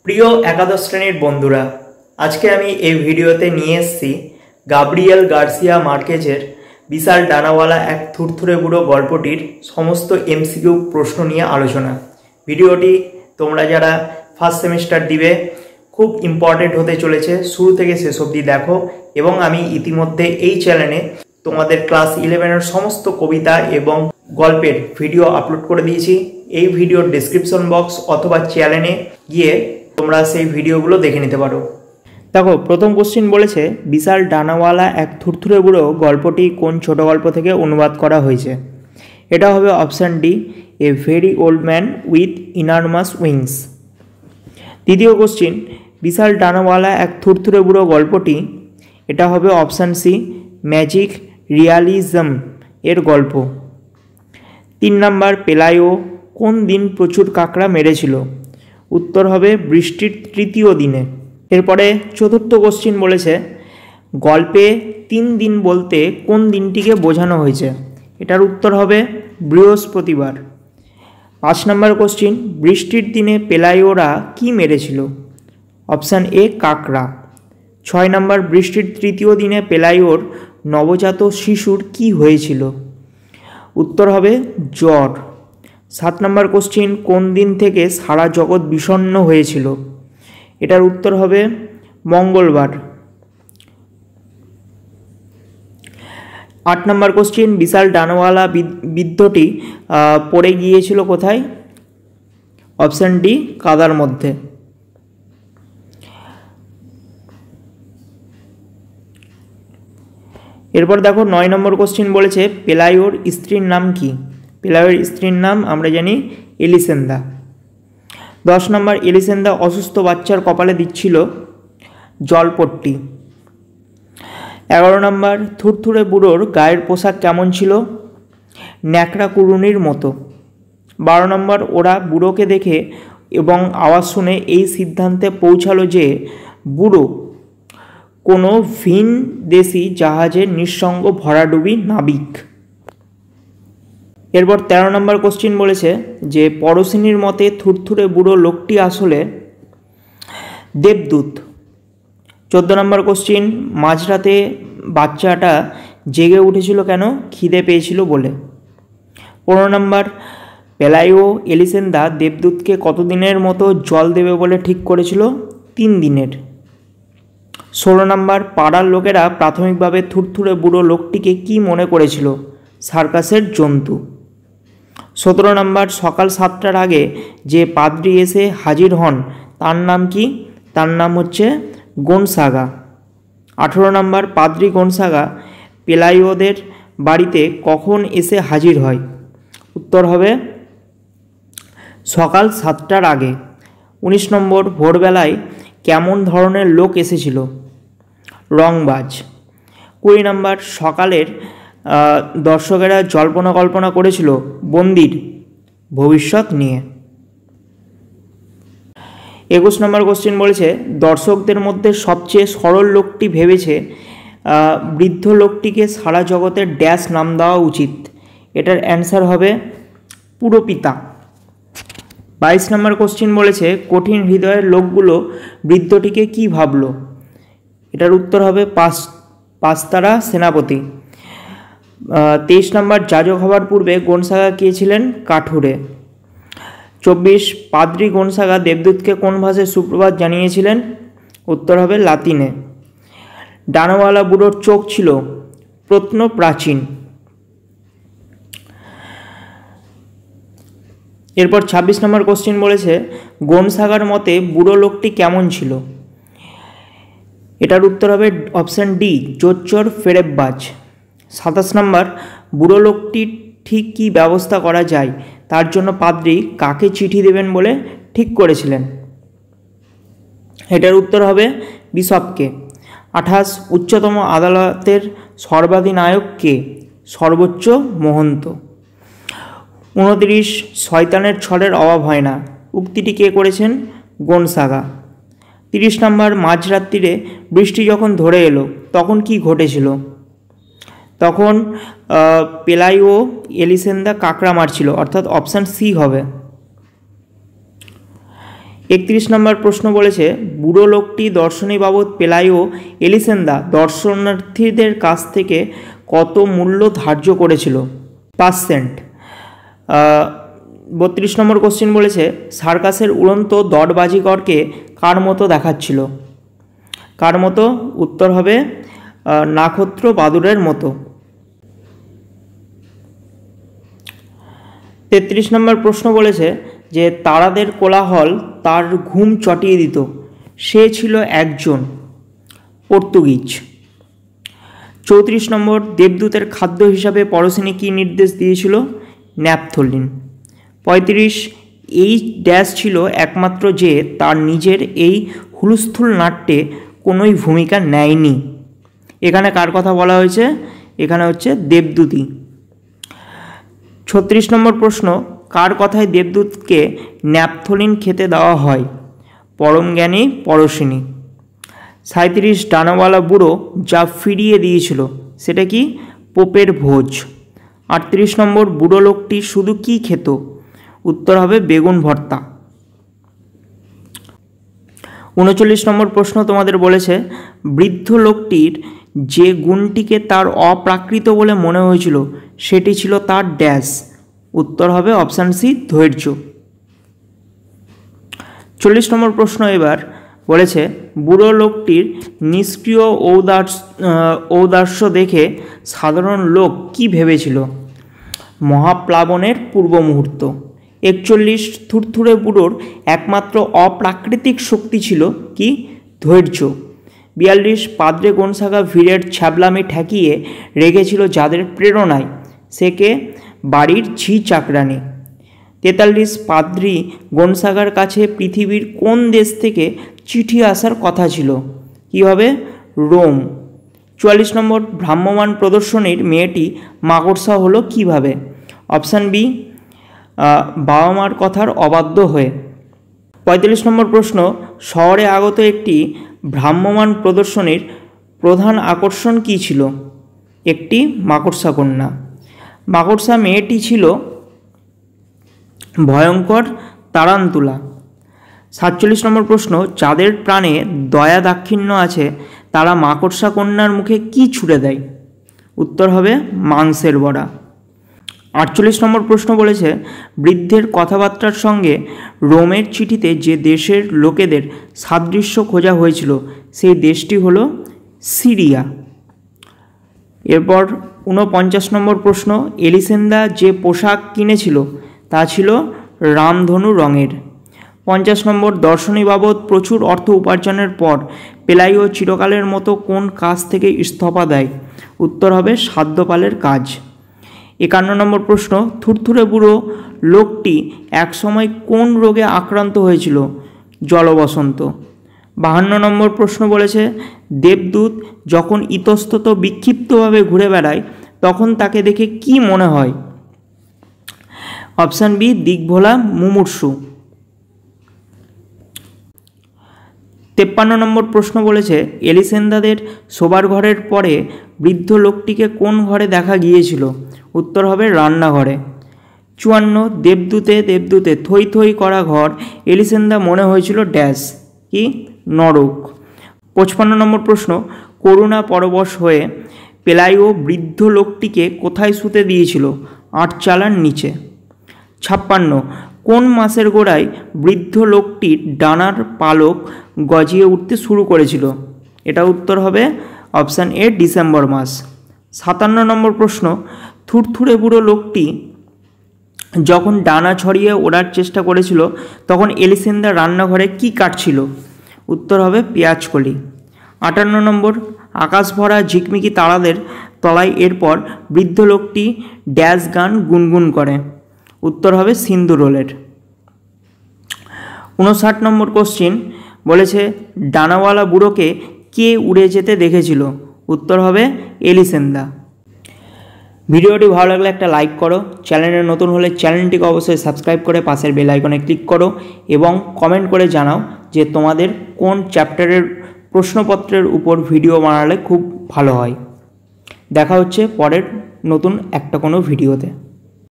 প্রিয় একাদশ শ্রেণীর বন্ধুরা, আজকে আমি এই ভিডিওতে নিয়ে এসেছি গাব্রিয়েল গার্সিয়া মার্কেজের বিশাল ডানাওয়ালা এক থুরথুরে বুড়ো গল্পটির সমস্ত এমসিকিউ প্রশ্ন নিয়ে আলোচনা। ভিডিওটি তোমরা যারা ফার্স্ট সেমিস্টার দিবে খুব ইম্পর্টেন্ট হতে চলেছে, শুরু থেকে শেষ অবধি দেখো। এবং আমি ইতিমধ্যে এই চ্যানেলে তোমাদের ক্লাস 11-এর সমস্ত কবিতা এবং গল্পের ভিডিও আপলোড করে দিয়েছি। এই ভিডিওর ডেসক্রিপশন বক্স অথবা চ্যানেলে গিয়ে তোমরা সেই ভিডিওগুলো দেখে নিতে পারো। দেখো, প্রথম কোশ্চিন বলেছে বিশাল ডানাওয়ালা এক থুরথুরে বুড়ো গল্পটি কোন ছোট গল্প থেকে অনুবাদ করা হয়েছে? এটা হবে option D, a very old man with enormous wings. দ্বিতীয় কোশ্চিন, বিশাল ডানাওয়ালা এক থুরথুরে বুড়ো গল্পটি, এটা হবে অপশান সি, ম্যাজিক রিয়ালিজম এর গল্প। 3 নাম্বার, পেলায়ো কোন দিন প্রচুর কাঁকড়া মেরেছিল? উত্তর হবে বৃষ্টির তৃতীয় দিনে। এরপরে চতুর্থ কোশ্চিন বলেছে গল্পে 3 দিন বলতে কোন দিনটিকে বোঝানো হয়েছে? এটার উত্তর হবে বৃহস্পতিবার। 5 নাম্বার কোশ্চিন, বৃষ্টির দিনে পেলায়োরা কি মেরেছিল? অপশান এ, কাঁকড়া। 6 নাম্বার, বৃষ্টির তৃতীয় দিনে পেলায়োর নবজাত শিশুর কি হয়েছিল? উত্তর হবে জ্বর। 7 নাম্বার কোশ্চিন, কোন দিন থেকে সারা জগৎ বিষণ্ণ হয়েছিল? এটার উত্তর হবে মঙ্গলবার। 8 নাম্বার কোশ্চিন, বিশাল ডানাওয়ালা বৃদ্ধটি পড়ে গিয়েছিল কোথায়? অপশান ডি, কাদার মধ্যে। এরপর দেখো 9 নম্বর কোশ্চিন বলেছে পেলায়োর স্ত্রীর নাম কি? পেলায়োর স্ত্রীর নাম আমরা জানি এলিসেন্দা। 10 নম্বর, এলিসেন্দা অসুস্থ বাচ্চার কপালে দিচ্ছিল জলপট্টি। 11 নম্বর, থুরথুরে বুড়োর গায়ের পোশাক কেমন ছিল? ন্যাকড়া কুড়ুনির মতো। 12 নম্বর, ওরা বুড়োকে দেখে এবং আওয়াজ শুনে এই সিদ্ধান্তে পৌঁছালো যে বুড়ো কোনো ভিনদেশি জাহাজের নিঃসঙ্গ ভরাডুবি নাবিক। এরপর 13 নম্বর কোশ্চিন বলেছে যে পড়শিনীর মতে থুরথুরে বুড়ো লোকটি আসলে দেবদূত। 14 নম্বর কোশ্চিন, মাঝরাতে বাচ্চাটা জেগে উঠেছিল কেন? খিদে পেয়েছিল বলে। 15 নম্বর, পেলায়ো এলিসেন্দা দেবদূতকে কতদিনের মতো জল দেবে বলে ঠিক করেছিল? 3 দিনের। 16 নম্বর, পাড়ার লোকেরা প্রাথমিকভাবে থুরথুরে বুড়ো লোকটিকে কি মনে করেছিল? সার্কাসের জন্তু। 17 নম্বর, সকাল 7টার আগে যে পাদ্রী এসে হাজির হন তার নাম কি? তার নাম হচ্ছে গনসাগা। 18 নম্বর, পাদ্রী গনসাগা পেলায়োদের বাড়িতে কখন এসে হাজির হয়? উত্তর হবে সকাল 7টার আগে। 19 নম্বর, ভোরবেলায় কেমন ধরনের লোক এসেছিল? রংবাজ। 20 নম্বর, সকালের দর্শকেরা জল্পনা কল্পনা করেছিল বন্দির ভবিষ্যৎ নিয়ে। 21 নম্বর কোশ্চেন বলেছে দর্শকদের মধ্যে সবচেয়ে সরল লোকটি ভেবেছে বৃদ্ধ লোকটিকে সারা জগতের ড্যাশ নাম দেওয়া উচিত। এটার অ্যান্সার হবে পুরপিতা। 22 নম্বর কোশ্চেন বলেছে কঠিন হৃদয়ের লোকগুলো বৃদ্ধটিকে কি ভাবলো? এটার উত্তর হবে পাঁচতারা সেনাপতি। 23 নম্বর, যাজক হবার পূর্বে গনসাগা কে ছিলেন? কাঠুরে। 24, পাদ্রী গনসাগা দেবদূতকে কোন ভাষায় সুপ্রভাত জানিয়েছিলেন? উত্তর হবে লাতিনে। ডানাওয়ালা বুড়োর চোখ ছিল প্রত্ন প্রাচীন। এরপর 26 নম্বর কোশ্চেন বলেছে গনসাগার মতে বুড়ো লোকটি কেমন ছিল? এটার উত্তর হবে অপশান ডি, জোচ্চোর ফেরেববাজ। 27 নম্বর, বুড়ো লোকটি ঠিক কী ব্যবস্থা করা যায় তার জন্য পাদ্রী কাকে চিঠি দেবেন বলে ঠিক করেছিলেন? এটার উত্তর হবে বিশপকে। 28, উচ্চতম আদালতের সর্বাধিনায়ক কে? সর্বোচ্চ মহন্ত। 29, শয়তানের ছলের অভাব হয় না উক্তিটি কে করেছেন? গনসাগা। 30 নম্বর, মাঝরাত্রিরে বৃষ্টি যখন ধরে এলো তখন কি ঘটেছিল? তখন পেলায়ো এলিসেন্দা কাঁকড়া মারছিল, অর্থাৎ অপশান সি হবে। 31 নম্বর প্রশ্ন বলেছে, বুড়ো লোকটি দর্শনী বাবদ পেলাইও এলিসেন্দা দর্শনার্থীদের কাছ থেকে কত মূল্য ধার্য করেছিল? %। 32 নম্বর কোশ্চেন বলেছে, সার্কাসের উড়ন্ত দরবাজিগরকে কার মতো দেখাচ্ছিল? কার মতো? উত্তর হবে নাক্ষত্র বাদুড়ের মতো। 33 নম্বর প্রশ্ন বলেছে যে তারাদের কোলাহল তার ঘুম চটিয়ে দিত, সে ছিল একজন পর্তুগিজ। 34 নম্বর, দেবদূতের খাদ্য হিসাবে পরশিনী কী নির্দেশ দিয়েছিল? ন্যাপথলিন। 35, এই ড্যাশ ছিল একমাত্র যে তার নিজের এই হুলস্থুল নাট্যে কোনোই ভূমিকা নেয়নি। এখানে কার কথা বলা হয়েছে? এখানে হচ্ছে দেবদূতী। 36 নম্বর প্রশ্ন, কার কথায় দেবদূতকে ন্যাপথলিন খেতে দেওয়া হয়? পরম জ্ঞানী পরশিনী। 37, ডানাওয়ালা বুড়ো যা ফিরিয়ে দিয়েছিল সেটা কি? পোপের ভোজ। 38 নম্বর, বুড়ো লোকটি শুধু কি খেত? উত্তর হবে বেগুন ভর্তা। 39 নম্বর প্রশ্ন তোমাদের বলেছে, বৃদ্ধ লোকটির যে গুণটিকে তার অপ্রাকৃত বলে মনে হয়েছিল সেটি ছিল তার ড্যাশ। উত্তর হবে অপশান সি, ধৈর্য। 40 নম্বর প্রশ্ন এবার বলেছে, বুড়ো লোকটির নিষ্ক্রিয় ঔদার্য দেখে সাধারণ লোক কি ভেবেছিল? মহাপ্লাবনের পূর্ব মুহূর্ত। 41, থুরথুরে বুড়োর একমাত্র অপ্রাকৃতিক শক্তি ছিল কি? ধৈর্য। 42, পাদ্রে গনসাগা ভিড়ের ছ্যাবলামি ঠেকিয়ে রেখেছিল যাদের প্রেরণায়, সে কে? বাড়ির ঝি চাকরানি। 43, পাদ্রি গনসাগার কাছে পৃথিবীর কোন দেশ থেকে চিঠি আসার কথা ছিল? কী হবে? রোম। 44 নম্বর, ভ্রাম্যমাণ প্রদর্শনীর মেয়েটি মাকড়সা হলো কিভাবে? অপশান বি, বাবা মার কথার অবাধ্য হয়ে। 45 নম্বর প্রশ্ন, শহরে আগত একটি ভ্রাম্যমাণ প্রদর্শনীর প্রধান আকর্ষণ কী ছিল? একটি মাকড়সা কন্যা। মাকড়সা মেয়েটি ছিল ভয়ঙ্কর তারান্তুলা। 47 নম্বর প্রশ্ন, যাদের প্রাণে দয়া দাক্ষিণ্য আছে তারা মাকড়সা কন্যার মুখে কি ছুড়ে দেয়? উত্তর হবে মাংসের বড়া। 48 নম্বর প্রশ্ন বলেছে, বৃদ্ধের কথাবার্তার সঙ্গে রোমের চিঠিতে যে দেশের লোকেদের সাদৃশ্য খোঁজা হয়েছিল সেই দেশটি হলো সিরিয়া। এরপর 49 নম্বর প্রশ্ন, এলিসেন্দা যে পোশাক কিনেছিল তা ছিল রামধনু রঙের। 50 নম্বর, দর্শনী বাবদ প্রচুর অর্থ উপার্জনের পর পেলাইও চিরকালের মতো কোন কাজ থেকে ইস্তফা দেয়? উত্তর হবে সাধ্যপালের কাজ। 51 নম্বর প্রশ্ন, থুরথুরে বুড়ো লোকটি একসময় কোন রোগে আক্রান্ত হয়েছিল? জলবসন্ত। 52 নম্বর প্রশ্ন বলেছে, দেবদূত যখন ইতস্তত বিক্ষিপ্তভাবে ঘুরে বেড়ায় তখন তাকে দেখে কি মনে হয়? Option B, দিকভোলা মুমূর্ষু। 53 নম্বর প্রশ্ন বলেছে, এলিসেন্দাদের শোবার ঘরের পরে বৃদ্ধ লোকটিকে কোন ঘরে দেখা গিয়েছিল? উত্তর হবে রান্নাঘরে। 54, দেবদূতে থই থই করা ঘর এলিসেন্দা মনে হয়েছিল ড্যাশ কি? নরক। 55 নম্বর প্রশ্ন, করুণা পরবশ হয়ে পেলাইও বৃদ্ধ লোকটিকে কোথায় শুতে দিয়েছিল? আটচালার নিচে। 56, কোন মাসের গোড়ায় বৃদ্ধ লোকটির ডানার পালক গজিয়ে উঠতে শুরু করেছিল? এটা উত্তর হবে অপশান এ, ডিসেম্বর মাস। 57 নম্বর প্রশ্ন, থুরথুরে বুড়ো লোকটি যখন ডানা ছড়িয়ে ওড়ার চেষ্টা করেছিল তখন এলিসেন্দা রান্নাঘরে কি কাটছিল? উত্তর হবে পেঁয়াজকলি। 58 নম্বর, আকাশ ভরা ঝিকমিকি তারাদের তলায় এরপর বৃদ্ধ লোকটি ড্যাশ গান গুনগুন করে? উত্তর হবে সিন্দুরোলের। 59 নম্বর কোশ্চিন বলেছে, ডানাওয়ালা বুড়োকে কে উড়ে যেতে দেখেছিল? উত্তর হবে এলিসেন্দা। ভিডিওটি ভালো লাগলে একটা লাইক করো, চ্যানেলে নতুন হলে চ্যানেলটিকে অবশ্যই সাবস্ক্রাইব করে পাশের বেল আইকনে ক্লিক করো এবং কমেন্ট করে জানাও যে তোমাদের কোন চ্যাপ্টারের প্রশ্নপত্রের উপর ভিডিও বানালে খুব ভালো হয়। দেখা হচ্ছে পরের নতুন একটা কোনো ভিডিওতে।